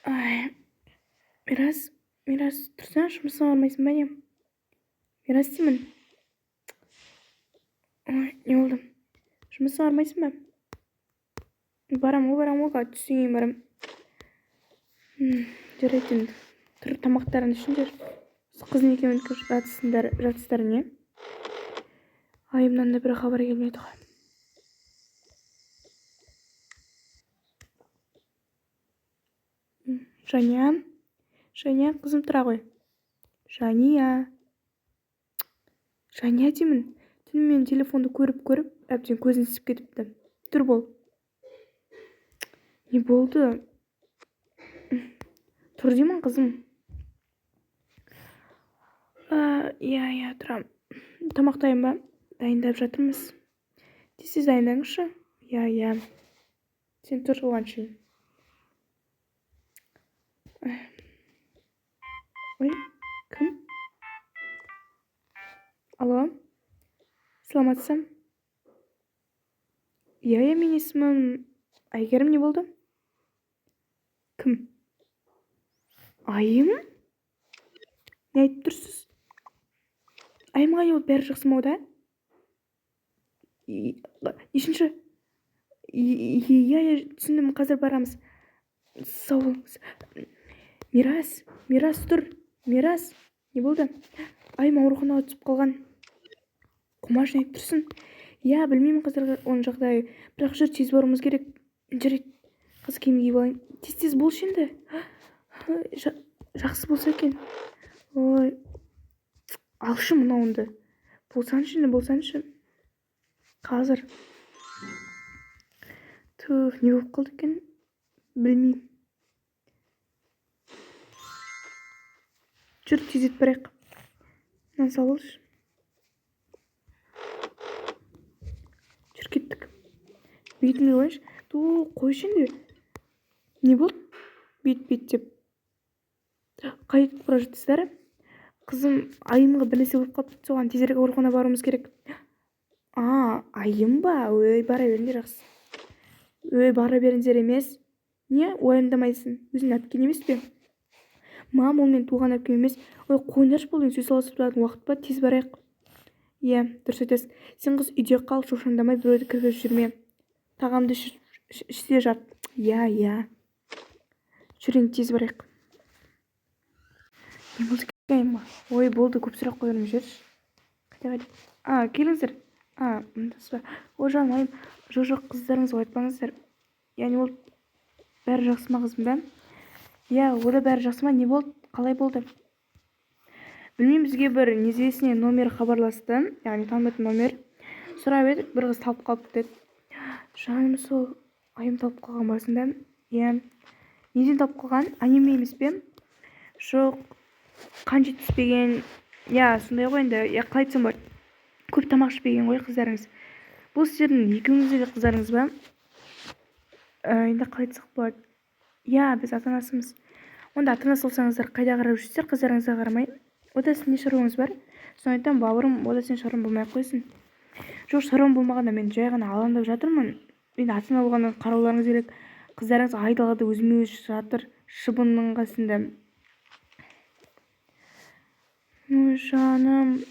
Ай, Мирас, тұрсаң, жұмысыңа бармайсың ба не? Мирас деймін. Ой, не болды? Жұмысыңа бармайсың ба? Барам ғой, түстен кейін барам. Жарайды енді. Тұр, тамақтарын ішіңдер. Қыздың екеуің жатсыздар не? Айымнан да бір хабар келмеді ғой. Жания, қызым тұра ғой. Жания деймін. Түнімен телефонды көріп, әбден көзін ісіп кетіпті. Тұр бол. Не болды? Тұр деймін, қызым. Иә, тұрам. Тамақ дайын ба? Дайындап жатырмыз. Сіз дайындаңызшы? Иә. Сен тұр оған шейін. Ой, кім? Алло, саламатсың? Иә, мен есімім Әйгерім. Не болды? Кім? Айым? Не айтып тұрсыз? Айымға не болды? Бәрі жақсы ма да? Нешінші? Иә, түсіндім, қазір барамыз. Сау болыңыз. Мирас, тұр. Мирас, не болды? Айым ауруханаға түсіп қалған. Құмаш, не айтып тұрсың? Иә, білмеймін қазір оның жағдайы. Бірақ жүр, тез баруымыз керек. Жарайды, қыз киім киіп алайын. Тез болшы енді. Жақсы болса екен. Ой, алшы мынауынды. Болсаншы. Қазір. Түф, не болып қалды екен? Білмеймін. Жүр, тезет барайық. Мынаны салып алшы. Жүр, кеттік. Бетімді қойшы. Қойшы енді. Не болды? Бет деп. Қай етіп бара жатсыздар? Қызым, айымға бір нәрсе болып қалыпты, соған тезірек аурухана баруымыз керек. Айым ба? Ой, бара беріңдер, жақсы. Бара беріңдер емес. Не? Уайымдамайсың. Өзің әпкең емес пе? Мам, ол мен туған әпкем емес. Ой, қойыңдаршы, бұл сөз салысып тұратын уақыт па? Тез барайық. Иә, дұрыс айтасың. Сен қыз үйде қал, шошаңдамай біреуді кіргізіп жүрме. Тағамды ішсе жат. Иә. Жүрейін, тез барайық. Не болды екен? Ой, болды, көп сұрақ қойырым, жүрші. Қайда? Келіңіздер. Мындасыз ба? Ой, жаным, айым. Жоқ, қыздарыңызға айтпаңыздар. Не болды? Бәрі жақсы ма, қызым, да? Иә, ода бәрі жақсы ма? Не болды? Қалай болды? Білмеймін, бізге бір неизвестный номер хабарласты, яғни танымайтын номер. Сұрап едік, бір қыз талып қалыпты деді. Жаным, сол айым талып қалған басында. Иә. Неден талып қалған? Анеме емес пе? Жоқ, қан жетіспеген. Иә, сондай ғой енді. Қалай айтсам болады? Көп тамақ ішпеген ғой қыздарыңыз. Бұл сіздердің екеуіңізде де қыздарыңыз ба? Енді қалай айтсақ болады? Иә, біз ата-анасымыз. Онда ата-анасы болсаңыздар қайда қарап жүрсіздер, қыздарыңызға қарамай? Ода сіздің не шаруаңыз бар? Соны айтам, бауырым, ода сен шаруаң болмай қойсын. Жоқ, шаруам болмағанда мен жай ғана алаңдап жатырмын. Енді ата-ана болғаннан қарауларыңыз керек. Қыздарыңыз айдалада өзімен өзі жатыр, шыбынның қасында. Ой, жаным,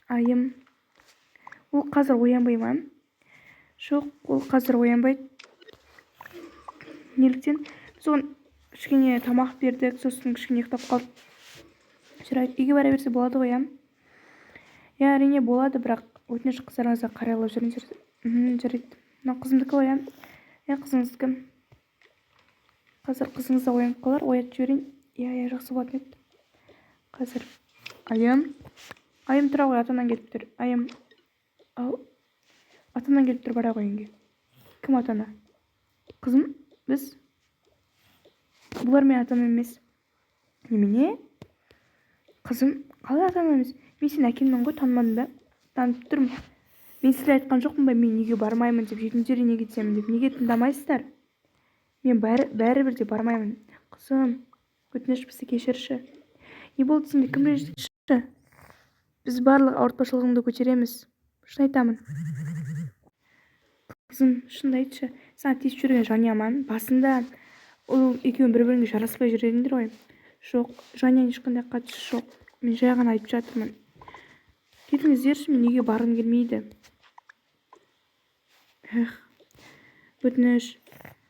айым. Ол қазір оянбай ма? Жоқ, ол қазір оянбайды. Неліктен? Біз оған кішкене тамақ бердік, сосын кішкене ұйықтап қалды. Жарайды, үйге бара берсе болады ғой, иә, әрине болады, бірақ өтініш қыздарыңызға қарайлап жүріңіздер. Жарайды. Мынау қызымдікі ғой, иә, қызыңыздікі. Қазір қызыңыз да оянып қалар, оятып жіберейін. Иә, жақсы болатын еді. Қазір. Айым тұра ғой, атанан келіп тұр. Айым. Атанан келіп тұр, бара ғой үйге. Кім атана? Қызым, біз? Бұлар мен атам емес. Немене? Қызым, қалай атам емес? Мен сен әкемнің ғой, танымадың ба? Танып тұрмын. Мен сізге айтқан жоқпын ба, мен үйге бармаймын деп, жетімдеріне кетемін деп. Неге тыңдамайсыздар? Мен бәрібір де бармаймын. Қызым, өтініш бізді кешірші. Не болды сенде, кім ренжітші? Біз барлық ауыртпашылығыңды көтереміз. Шын айтамын. Қызым, шынды айтшы. Саған тиісіп жүрген жанияман. Басында ол екеуің бір-біріңе жараспай жүресіңдер ғой. Жоқ, Жаняның ешқандай қатысы жоқ. Мен жай ғана айтып жатырмын. Кетіңіздерші, мен үйге барғым келмейді. Өтініш.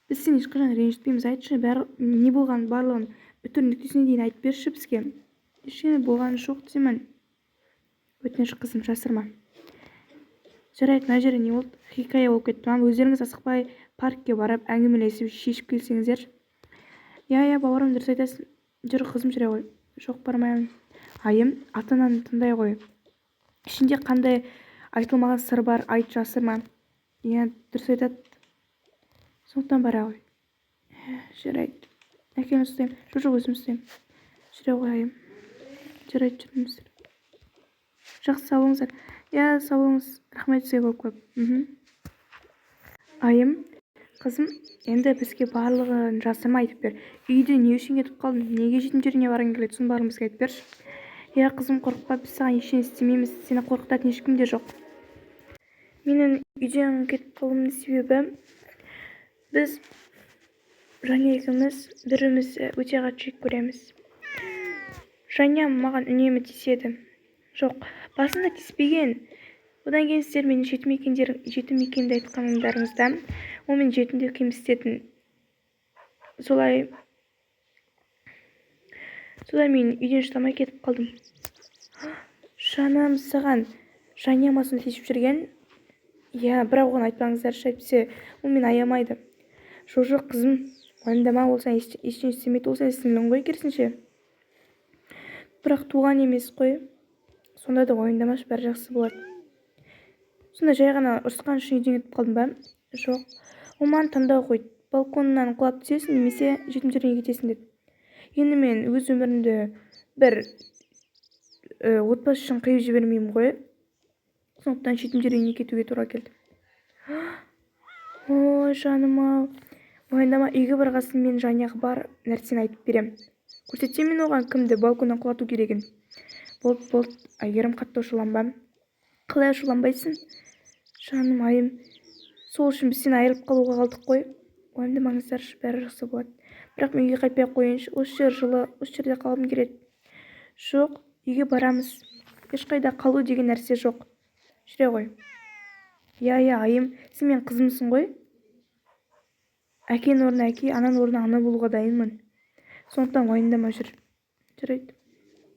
Біз сені ешқашан ренжітпейміз. Айтшы, не болған барлығын бүтін нүктесіне дейін айтып берші бізге. Ештеңе болған жоқ деймін. Өтініш, қызым, жасырма. Жарайды, мына жері не болды? Хикая болып кетті. Өздеріңіз асықпай паркке барып әңгімелесіп шешіп келсеңіздер. Иә, бауырым, дұрыс айтасың. Жүр, қызым, жүре ғой. Жоқ, бармаймын. Айым, ата-ананы тыңдай ғой. Ішінде қандай айтылмаған сыр бар, айт, жасырма. Иә, дұрыс айтады. Сондықтан бара ғой. Жарайды. Әкені ұстаймын. Жоқ, өзім ұстаймын. Жүре ғой, айым. Жарайды, жүріңіздер. Жақсы, сау болыңыздар. Иә, сау болыңыз. Рахмет сізге көп. Айым, қызым, енді бізге барлығын жасырма айтып бер. Үйде не үшін кетіп қалдың? Неге жетім жеріне барғың келеді? Соның барлығын бізге айтып берші. Иә, қызым, қорықпа, біз саған ештеңе істемейміз. Сені қорқытатын ешкім де жоқ. Менің үйден кетіп қалуымның себебі, біз Жаня екеуміз біріміз өте қатты жек көреміз. Жаня маған үнемі тиіседі. Жоқ, басында тиіспеген. Одан кейін сіздер менің жетім екенімді айтқандарыңызда, ол мен жетімдік кемсітетін. Солай мен үйден шыдамай кетіп қалдым. Жаным, саған Жаня масын тиісіп жүрген? Иә, бірақ оған айтпаңыздаршы, әйтпесе ол мені аямайды. Жоқ, қызым, уайымдама, ол сен ештеңе істемейді, ол сен сіңлің ғой, керісінше. Бірақ туған емес қой. Сонда да уайымдамашы, бәрі жақсы болады. Сонда жай ғана ұрысқан үшін үйден кетіп қалдың ба? Жоқ, ол маған таңдау қойды. Балконнан құлап түсесің, немесе жетім жеріне кетесің деді. Енді мен өз өмірімді бір отбасы үшін қиып жібермеймін ғой. Сондықтан жетім жеріне кетуге тура келді. Ой, жаным-ау. Уайымдама, үйге барғасын мен Жаняға бар нәрсені айтып берем. Көрсетсем мен оған кімді балконнан құлату керегін. Болды, Әйгерім, қатты ашуланба. Қалай ашуланбайсың? Жаным, айым, сол үшін біз сені айырылып қалуға қалдық қой. Уайымдамаңыздаршы, бәрі жақсы болады. Бірақ мен үйге қайтпай қойыншы, осы жерде қалғым келеді. Жоқ, үйге барамыз. Ешқайда қалу деген нәрсе жоқ. Жүре ғой. Иә, айым, сен мен қызымсың ғой. Әкенің орнына әке, ананың орнына ана болуға дайынмын. Сондықтан уайымдама, жүр. Жарайды.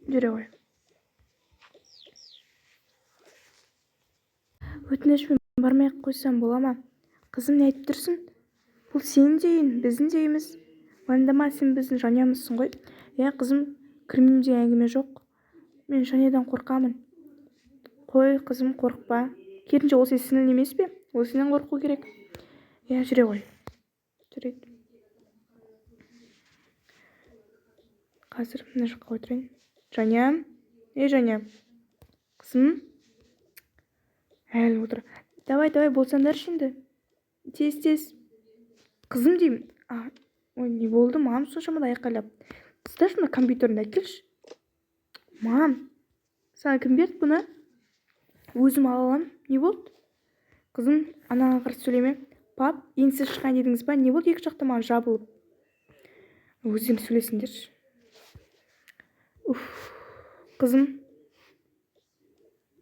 Жүре ғой. Өтінішпен бармай-ақ қойсам бола ма? Қызым, не айтып тұрсың? Бұл сенің де үйің, біздің де үйіміз. Уайымдама, сен біздің Жанямызсың ғой. Иә, қызым, кірмеймін деген әңгіме жоқ. Мен Жанядан қорқамын. Қой, қызым, қорықпа. Керісінше, ол сен сіңлің емес пе? Ол сенен қорқу керек. Иә, жүре ғой. Жүреді. Қазір мына жаққа отырайын. Жаня? Жаня? Қызым? Әлі отыр. Давай, болсаңдаршы енді. Тез. Қызым деймін. Ой, не болды? Мам соншама айқайлап. Қыздар шына компьютерін әкелші. Мам, саған кім берді бұны? Өзім алалам. Не болды? Қызым, анаңа қарсы сөйлеме. Пап, енді сіз шыққан дедіңіз ба? Не болды, екі жақта маған жабылып? Өздерің сөйлесіңдерші. Қызым.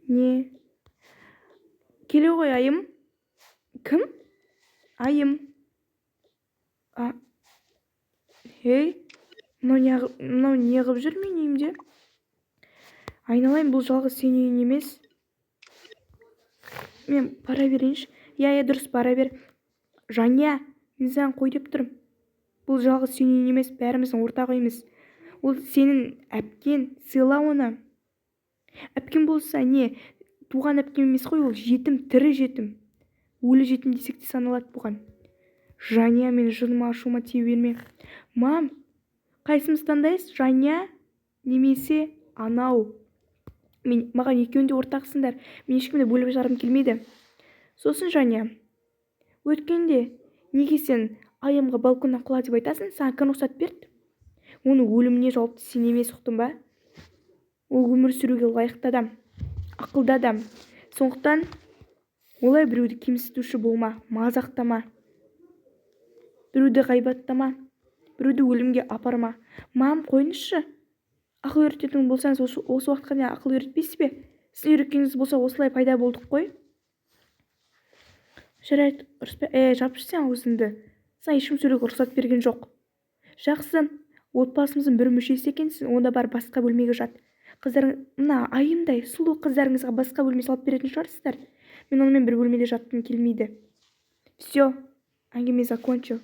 Не? Келе ғой, айым. Кім? Айым. Мынау не қып жүр мен үйімде? Айналайын, бұл жалғыз сен үйің емес. Мен бара берейінші. Иә, дұрыс, бара бер. Жаня, мен саған қой деп тұрмын. Бұл жалғыз сен үйің емес, бәріміздің ортақ үйіміз. Ол сенің әпкең, сыйла оны. Әпкем болса не? Туған әпкем емес қой, ол жетім, тірі жетім. Өлі жетім десек те саналады бұған. Жаня, мен жыныма ашуыма тие берме. Мам, қайсымыз таңдайсыз? Жаня немесе анау? Маған екеуінде ортақсыңдар. Мен ешкімді бөліп жарғым келмейді. Сосын Жаня, өткенде неге сен айымға балконнан құла деп айтасың? Саған кім рұқсат берді? Оның өліміне жауапты сен емес, ұқтың ба? Ол өмір сүруге лайықты адам, ақылды адам. Сондықтан олай біреуді кемсітуші болма, мазақтама. Біреуді ғайбаттама. біреуді өлімге апарма. Мам, қойыңызшы. Ақыл үйрететін болсаңыз, осы уақытқа дейін ақыл үйретпейсіз бе? Сіз үйреткеніңіз болса, осылай пайда болдық қой. Жарайды, жапшы сен аузыңды. Саған ешкім сөйлеуге рұқсат берген жоқ. Жақсы, отбасымыздың бір мүшесі екенсің, онда бар басқа бөлмеге жат. Қыздарың, мына айымдай сұлу қыздарыңызға басқа бөлме салып беретін шығарсыздар. Мен онымен бір бөлмеде жатқым келмейді. Все, әңгіме закончил.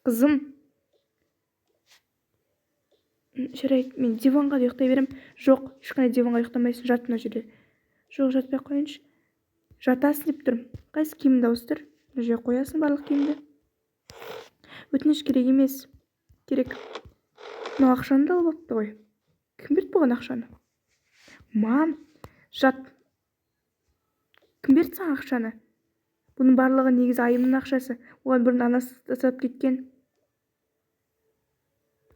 Қызым. Жарайды, мен диванға да ұйықтай берем. Жоқ, ешқандай диванға ұйықтамайсың, жат мына жерде. Жоқ, жатпай қойыңшы. Жатасың деп тұрмын. Қайсы киіміңді ауыстыр. Мына жерге қоясың барлық киімді. Өтініш керек емес. Керек. Мынау ақшаны да алып алыпты ғой. Кім берді бұған ақшаны? Мам, жат. Кім берді саған ақшаны? Бұның барлығы негізі айымның ақшасы. Оған бұрын анасы тастап кеткен.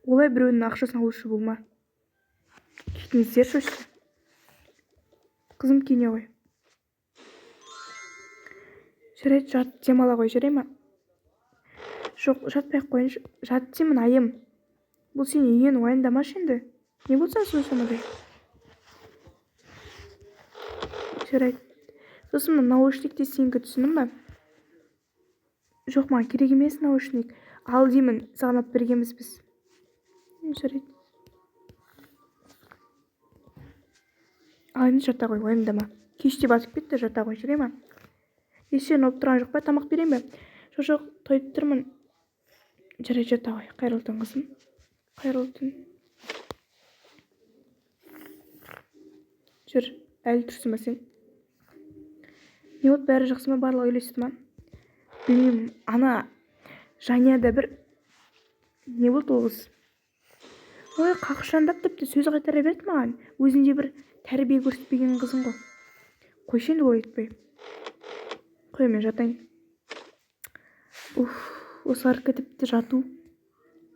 Олай біреудің ақшасын алушы болма. Кетіңіздерші осы. Қызым, киіне ғой. Жарайды, жат, демала ғой, жарай ма? Жоқ, жатпай-ақ қойыңшы. Жат деймін, айым. Бұл сен үйен уайымдамашы енді. Не болсаң сөйлесемін. Жарайды. Сосын наушникте сенікі, түсіндің ба? Жоқ, маған керек емес наушник. Ал деймін, саған алып бергенбіз біз. Жарайды. Ал енді жата ғой, уайымдама. Кеште батып кетті, жата ғой, жарай ма? Есен алып тұрған жоқ па, тамақ берейін бе? Жоқ, тойып тұрмын. Жарайды, жата ғой. Қайырлы түн, қызым. Қайырлы түн. Жүр, әлі тұрсың ба сен? Не болды, бәрі жақсы ма, барлығы үйлесті ма? Білмеймін, ана Жанияда бір не болды ол қыз? Ой, қақшандап тіпті сөз қайтара берді маған. Өзінде бір тәрбие көрсетпеген қызың ғой. Қойшы енді олай етпей. Қой, мен жатайын. Осылар кетіпті жату,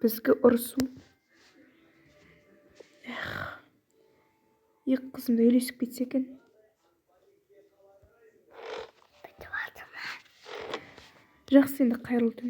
бізге ұрысу. Екі қызымды үйлесіп кетсе екен. Жақсы, енді қайырлы түн.